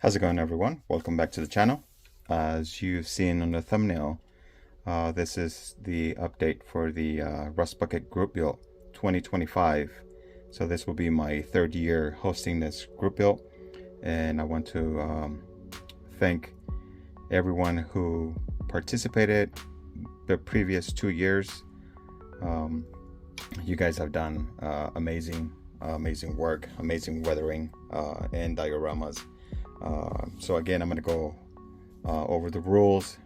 How's it going, everyone? Welcome back to the channel. As you've seen on the thumbnail, this is the update for the Rust Bucket Group Build 2025. So this will be my third year hosting this group build, and I want to thank everyone who participated the previous 2 years. You guys have done amazing work, amazing weathering and dioramas. So again, I'm going to go over the rules.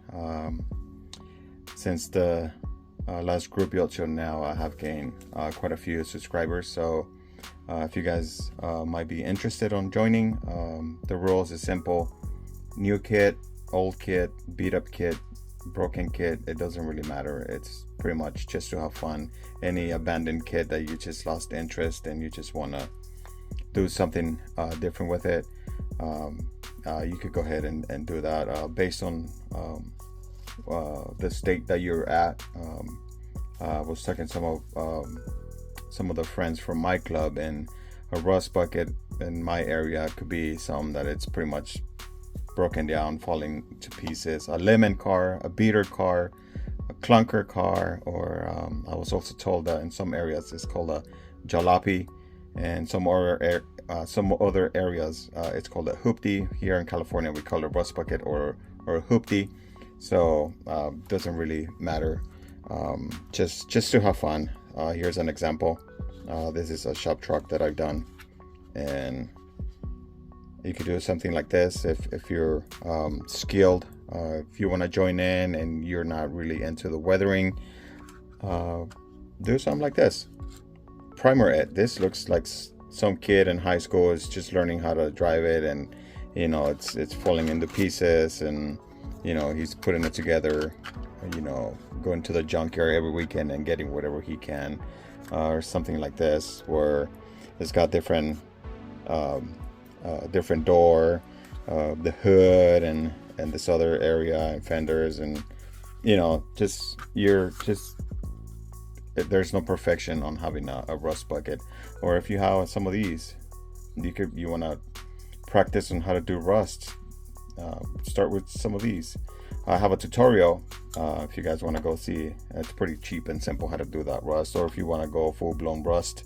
Since the last group build show now, I have gained quite a few subscribers. So if you guys might be interested on joining, the rules is simple. New kit, old kit, beat up kit, broken kit, it doesn't really matter. It's pretty much just to have fun. Any abandoned kit that you just lost interest and you just want to do something different with it, you could go ahead and do that based on the state that you're at. I was talking to some of the friends from my club, and a rust bucket in my area could be some that it's pretty much broken down, falling to pieces. A lemon car, a beater car, a clunker car, or I was also told that in some areas it's called a jalopy, and some other areas it's called a hoopty. Here in California we call it rust bucket or a hoopty. So doesn't really matter, just to have fun. Here's an example. This is a shop truck that I've done, and you could do something like this if you're skilled. If you want to join in and you're not really into the weathering, do something like this. Primer it. This looks like some kid in high school is just learning how to drive it, and it's falling into pieces, and he's putting it together, going to the junkyard every weekend and getting whatever he can, or something like this, where it's got different door, the hood, and this other area, and fenders, and there's no perfection on having a rust bucket. Or if you have some of these, you want to practice on how to do rust, start with some of these. I have a tutorial if you guys want to go see. It's pretty cheap and simple how to do that rust. Or if you want to go full-blown rust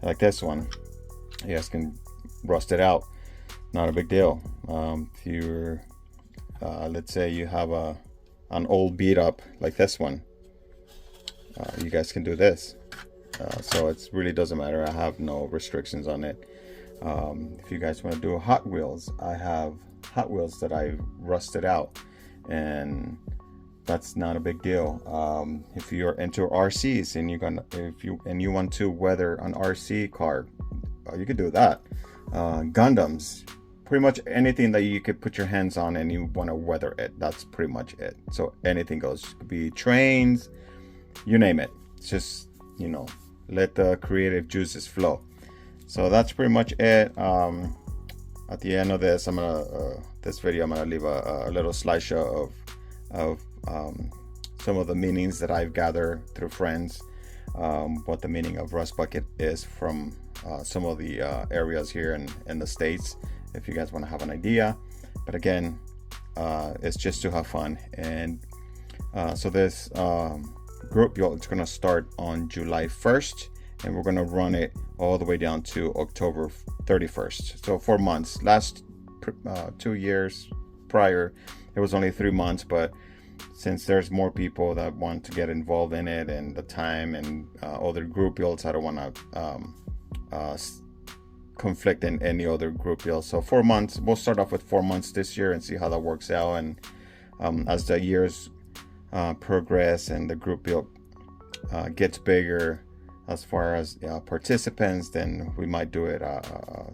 like this one, you guys can rust it out. Not a big deal. If you're let's say you have an old beat up like this one, you guys can do this. So it really doesn't matter. I have no restrictions on it. If you guys want to do Hot Wheels, I have Hot Wheels that I rusted out, and that's not a big deal. If you're into RCs and you want to weather an RC car, you could do that. Gundams, pretty much anything that you could put your hands on and you want to weather it, that's pretty much it. So anything goes. It could be trains, you name it. It's just let the creative juices flow. So that's pretty much it. At the end of this, this video, I'm gonna leave a little slideshow of some of the meanings that I've gathered through friends, what the meaning of rust bucket is from some of the areas here in the States, if you guys want to have an idea. But again, it's just to have fun. And so this group build, it's going to start on July 1st, and we're going to run it all the way down to October 31st. So 4 months. Last 2 years prior, it was only 3 months, but since there's more people that want to get involved in it, and the time and other group builds, I don't want to conflict in any other group build. So 4 months. We'll start off with 4 months this year and see how that works out. And as the years progress and the group build gets bigger as far as participants, then we might do it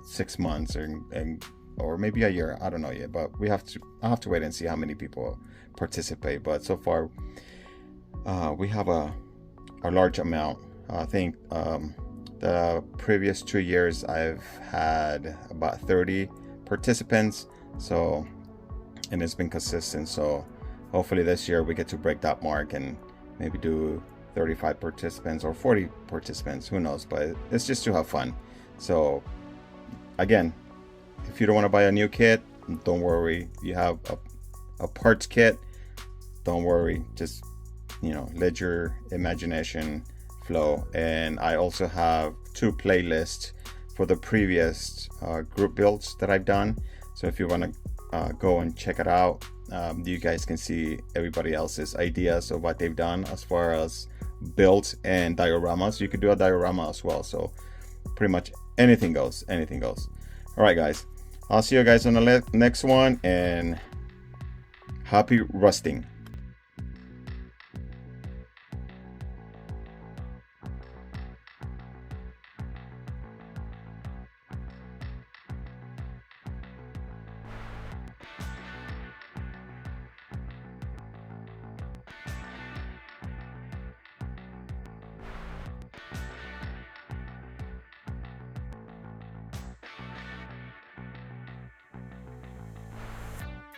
6 months or maybe a year. I don't know yet, but I have to wait and see how many people participate. But so far we have a large amount. I think the previous 2 years I've had about 30 participants, and it's been consistent. So hopefully this year we get to break that mark and maybe do 35 participants or 40 participants, who knows, but it's just to have fun. So again, if you don't want to buy a new kit, don't worry. You have a parts kit, don't worry. Just, you know, let your imagination flow. And I also have 2 playlists for the previous group builds that I've done. So if you want to go and check it out, you guys can see everybody else's ideas of what they've done as far as builds and dioramas. You could do a diorama as well. So pretty much anything goes, anything goes. All right, guys, I'll see you guys on the next one, and happy rusting.